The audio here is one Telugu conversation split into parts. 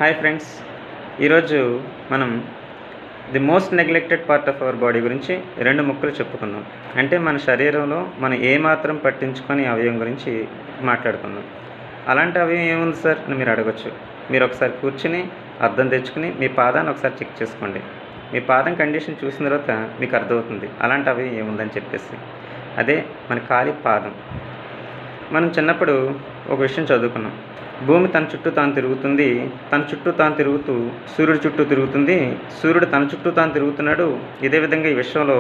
హాయ్ ఫ్రెండ్స్, ఈరోజు మనం the most neglected part of our body గురించి రెండు ముక్కలు చెప్పుకుందాం. అంటే మన శరీరంలో మనం ఏమాత్రం పట్టించుకొని అవయవం గురించి మాట్లాడుకుందాం. అలాంటి అవయవం ఏముంది సార్ అని మీరు అడగచ్చు. మీరు ఒకసారి కూర్చుని అద్దం తెచ్చుకుని మీ పాదాన్ని ఒకసారి చెక్ చేసుకోండి. మీ పాదం కండిషన్ చూసిన తర్వాత మీకు అర్థమవుతుంది అలాంటి అవయవం ఏముందని చెప్పేసి. అదే మన కాలి పాదం. మనం చిన్నప్పుడు ఒక విషయం చదువుకున్నాం. భూమి తన చుట్టూ తాను తిరుగుతుంది, తన చుట్టూ తాను తిరుగుతూ సూర్యుడి చుట్టూ తిరుగుతుంది, సూర్యుడు తన చుట్టూ తాను తిరుగుతున్నాడు. ఇదే విధంగా ఈ విశ్వంలో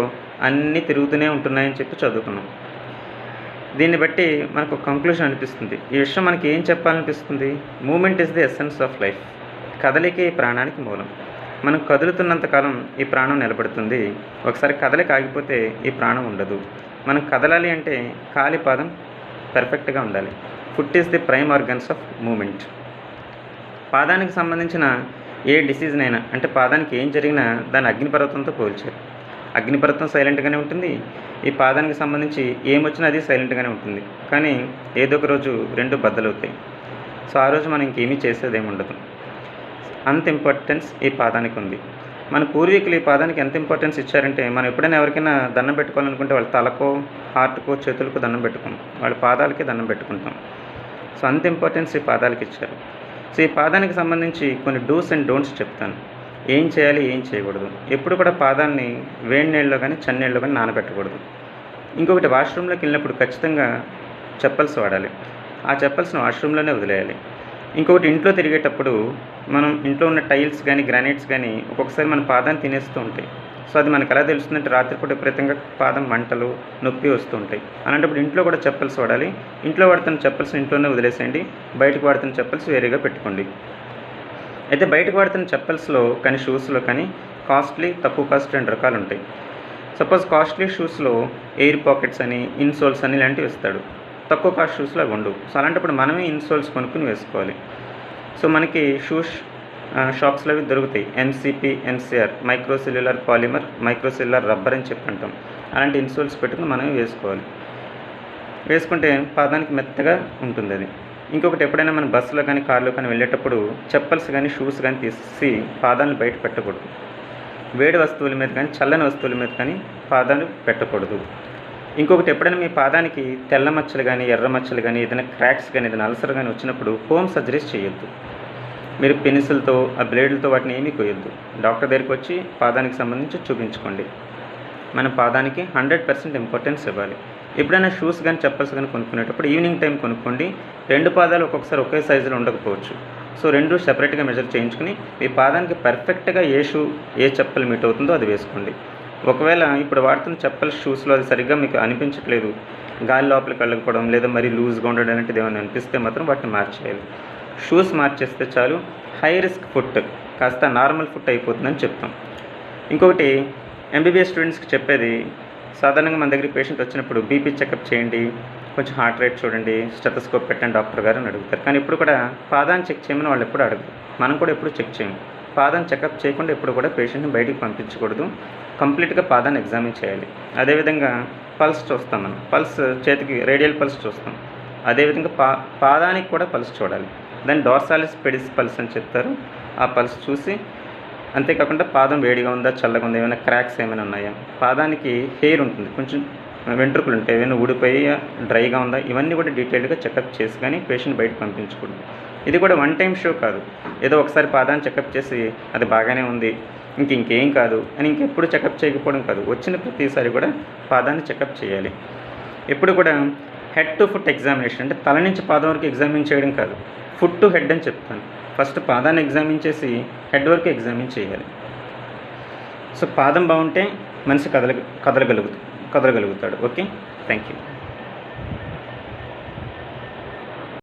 అన్నీ తిరుగుతూనే ఉంటున్నాయని చెప్పి చదువుకున్నాం. దీన్ని బట్టి మనకు ఒక కంక్లూషన్ అనిపిస్తుంది. ఈ విషయం మనకి ఏం చెప్పాలనిపిస్తుంది? Movement is the essence of life. కదలికే ఈ ప్రాణానికి మూలం. మనం కదులుతున్నంతకాలం ఈ ప్రాణం నిలబడుతుంది. ఒకసారి కదలిక ఆగిపోతే ఈ ప్రాణం ఉండదు. మనం కదలాలి అంటే కాలి పాదం పర్ఫెక్ట్గా ఉండాలి. Foot is the prime organs of movement. పాదానికి సంబంధించిన ఏ డిసీజ్నైనా, అంటే పాదానికి ఏం జరిగినా దాన్ని అగ్నిపర్వతంతో పోల్చారు. అగ్నిపర్వతం సైలెంట్గానే ఉంటుంది, ఈ పాదానికి సంబంధించి ఏమొచ్చినా అది సైలెంట్గానే ఉంటుంది. కానీ ఏదో ఒక రోజు రెండు బద్దలవుతాయి. సో ఆ రోజు మనం ఇంకేమీ చేసేదేమి ఉండదు. అంత ఇంపార్టెన్స్ ఈ పాదానికి ఉంది. మన పూర్వీకులు ఈ పాదానికి ఎంత ఇంపార్టెన్స్ ఇచ్చారంటే, మనం ఎప్పుడైనా ఎవరికైనా దండం పెట్టుకోవాలనుకుంటే వాళ్ళ తలకో, హార్ట్కో, చేతులకు దండం పెట్టుకోం, వాళ్ళ పాదాలకి దండం పెట్టుకుంటాం. సో అంత ఇంపార్టెన్స్ ఈ పాదాలకు ఇచ్చారు. సో ఈ పాదానికి సంబంధించి కొన్ని డూస్ అండ్ డోంట్స్ చెప్తాను. ఏం చేయాలి, ఏం చేయకూడదు. ఎప్పుడు కూడా పాదాన్ని వేడి నీళ్ళలో కానీ చన్నీళ్ళలో కానీ నానబెట్టకూడదు. ఇంకొకటి, వాష్రూమ్లోకి వెళ్ళినప్పుడు ఖచ్చితంగా చెప్పల్స్ వాడాలి. ఆ చెప్పల్స్ని వాష్రూమ్లోనే వదిలేయాలి. ఇంకొకటి, ఇంట్లో తిరిగేటప్పుడు మనం ఇంట్లో ఉన్న టైల్స్ కానీ గ్రానైట్స్ కానీ ఒక్కొక్కసారి మన పాదాన్ని తినేస్తూ ఉంటాయి. సో అది మనకు ఎలా తెలుస్తుందంటే, రాత్రిపూట విపరీతంగా పాదం మంటలు, నొప్పి వస్తూ ఉంటాయి. అలాంటప్పుడు ఇంట్లో కూడా చెప్పల్స్ వాడాలి. ఇంట్లో వాడుతున్న చెప్పల్స్ ఇంట్లోనే వదిలేసేయండి. బయటకు వాడుతున్న చెప్పల్స్ వేరేగా పెట్టుకోండి. అయితే బయటకు వాడుతున్న చెప్పల్స్లో కానీ షూస్లో కానీ కాస్ట్లీ, తక్కువ కాస్ట్ రెండు రకాలు ఉంటాయి. సపోజ్ కాస్ట్లీ షూస్లో ఎయిర్ పాకెట్స్ అని, ఇన్సోల్స్ అని ఇలాంటివి ఇస్తాడు. తక్కువ కాస్ట్ షూస్లో అవి ఉండవు. సో అలాంటప్పుడు మనమే ఇన్సోల్స్ కొనుక్కుని వేసుకోవాలి. సో మనకి షూస్ షాప్స్లో అవి దొరుకుతాయి. ఎంసీపీ, ఎంసీఆర్, మైక్రోసెల్యులర్ పాలిమర్, మైక్రోసెల్యులర్ రబ్బర్ అని చెప్పి అంటాం. అలాంటి ఇన్సోల్స్ పెట్టుకుని మనమే వేసుకోవాలి. వేసుకుంటే పాదానికి మెత్తగా ఉంటుంది అది. ఇంకొకటి, ఎప్పుడైనా మనం బస్సులో కానీ కార్లో కానీ వెళ్ళేటప్పుడు చెప్పల్స్ కానీ షూస్ కానీ తీసి పాదాలను బయట పెట్టకూడదు. వేడి వస్తువుల మీద కానీ చల్లని వస్తువుల మీద కానీ పాదాలు పెట్టకూడదు. ఇంకొకటి, ఎప్పుడైనా మీ పాదానికి తెల్ల మచ్చలు కానీ, ఎర్ర మచ్చలు కానీ, ఏదైనా క్రాక్స్ కానీ, ఏదైనా అల్సర్ కానీ వచ్చినప్పుడు హోమ్ సర్జరీస్ చేయొద్దు. మీరు పెన్సిల్తో, ఆ బ్లేడ్లతో వాటిని ఏమీ కోయొద్దు. డాక్టర్ దగ్గరికి వచ్చి పాదానికి సంబంధించి చూపించుకోండి. మన పాదానికి 100% ఇంపార్టెన్స్ ఇవ్వాలి. ఎప్పుడైనా షూస్ కానీ చెప్పల్స్ కానీ కొనుక్కునేటప్పుడు ఈవినింగ్ టైం కొనుక్కోండి. రెండు పాదాలు ఒక్కొక్కసారి ఒకే సైజులో ఉండకపోవచ్చు. సో రెండు సెపరేట్గా మెజర్ చేయించుకుని మీ పాదానికి పర్ఫెక్ట్గా ఏ షూ, ఏ చెప్పలు మీట్ అవుతుందో అది వేసుకోండి. ఒకవేళ ఇప్పుడు వాడుతున్న చెప్పల్ షూస్లో అది సరిగ్గా మీకు అనిపించట్లేదు, గాలి లోపలికి వెళ్ళకపోవడం, లేదా మరీ లూజ్గా ఉండడం అలాంటిది ఏమైనా అనిపిస్తే మాత్రం వాటిని మార్చేయాలి. షూస్ మార్చేస్తే చాలు, హై రిస్క్ ఫుట్ కాస్త నార్మల్ ఫుట్ అయిపోతుందని చెప్తాం. ఇంకొకటి, ఎంబీబీఎస్ స్టూడెంట్స్కి చెప్పేది, సాధారణంగా మన దగ్గరికి పేషెంట్ వచ్చినప్పుడు బీపీ చెకప్ చేయండి, కొంచెం హార్ట్ రేట్ చూడండి, స్టెథోస్కోప్ పెట్టండి డాక్టర్ గారు అని అడుగుతారు. కానీ ఇప్పుడు కూడా పాదాన్ని చెక్ చేయమని వాళ్ళు ఎప్పుడు అడగరు. మనం కూడా ఎప్పుడు చెక్ చేయము. పాదం చెకప్ చేయకుండా ఎప్పుడు కూడా పేషెంట్ని బయటికి పంపించకూడదు. కంప్లీట్గా పాదాన్ని ఎగ్జామిన్ చేయాలి. అదేవిధంగా పల్స్ చూస్తాం. మనం పల్స్ చేతికి రేడియల్ పల్స్ చూస్తాం. అదేవిధంగా పాదానికి కూడా పల్స్ చూడాలి. దాన్ని డార్సాలిస్ పెడిస్ పల్స్ అని చెప్తారు. ఆ పల్స్ చూసి, అంతేకాకుండా పాదం వేడిగా ఉందా, చల్లగా ఉందా, ఏమైనా క్రాక్స్ ఏమైనా ఉన్నాయా, పాదానికి హెయిర్ ఉంటుంది, కొంచెం వెంట్రుకలు ఉంటాయి, ఏమైనా ఊడిపోయి డ్రైగా ఉందా, ఇవన్నీ కూడా డీటెయిల్డ్గా చెకప్ చేసి కానీ పేషెంట్ బయటకు పంపించకూడదు. ఇది కూడా వన్ టైం షో కాదు. ఏదో ఒకసారి పాదాన్ని చెకప్ చేసి అది బాగానే ఉంది, ఇంకేం కాదు అని ఇంకెప్పుడు చెకప్ చేయకపోవడం కాదు. వచ్చిన ప్రతిసారి కూడా పాదాన్ని చెకప్ చేయాలి. ఎప్పుడు కూడా హెడ్ టు ఫుట్ ఎగ్జామినేషన్, అంటే తల నుంచి పాదం వరకు ఎగ్జామిన్ చేయడం కాదు, ఫుట్ టు హెడ్ అని చెప్తాను. ఫస్ట్ పాదాన్ని ఎగ్జామిన్ చేసి హెడ్ వరకు ఎగ్జామిన్ చేయాలి. సో పాదం బాగుంటే మనిషి కదలగలుగుతాడు. Okay, thank you.